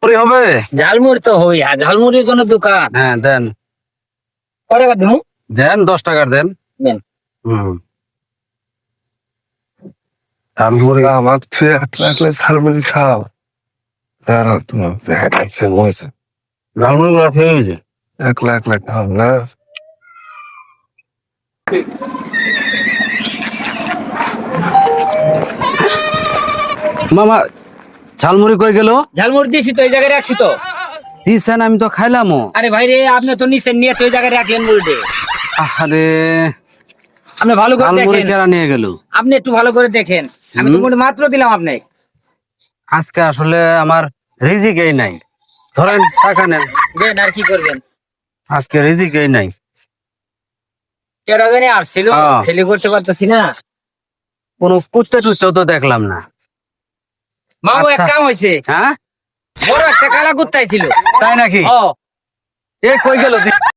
হবে? ঝালমুড়ি তো হই, আর ঝালমুড়ির কোনো দোকান? হ্যাঁ দেন। কত টাকা দেবো? দেন 10 টাকার দেন। দেন। হুম। ঝালমুড়ি আমার তুই একলা একলা ঝালমুড়ি খাও। দাঁড়াও তোমার হয়েছে ঝালমুড়ি গুলো খেয়ে গেছে। একলা একলা খাও না। মামা ঝালমুড়ি কই গেল? ঝালমুড়ি দিছি তো, এই জায়গায় রাখছি তো। দিছেন, আমি তো খাইলামও। আরে ভাই রে, আপনি তো নিছেন, নিয়ে তো ওই জায়গায় রাখলেন মুড়িতে। আরে আপনি ভালো করে ঝালমুড়ি দেখেন, কেরা নিয়ে গেল? আপনি একটু ভালো করে দেখেন। আমি তো মুড়ি মাত্র দিলাম আপনি। আজকে আসলে আমার রিজিকই নাই। ধরেন টাকা নেন। দেন, আর কি করবেন? আজকে রিজিকই নাই। কেরা জানি আসছিল, হ্যাঁ। ফেলে করতে পারতেছি না। কোনো কুত্তে টুত্তেও তো দেখলাম না। মামু এক আচ্ছা। কাম হয়েছে, হ্যাঁ বড় একটা কালা কুত্তাই ছিল। তাই নাকি? ও এ কই গেল?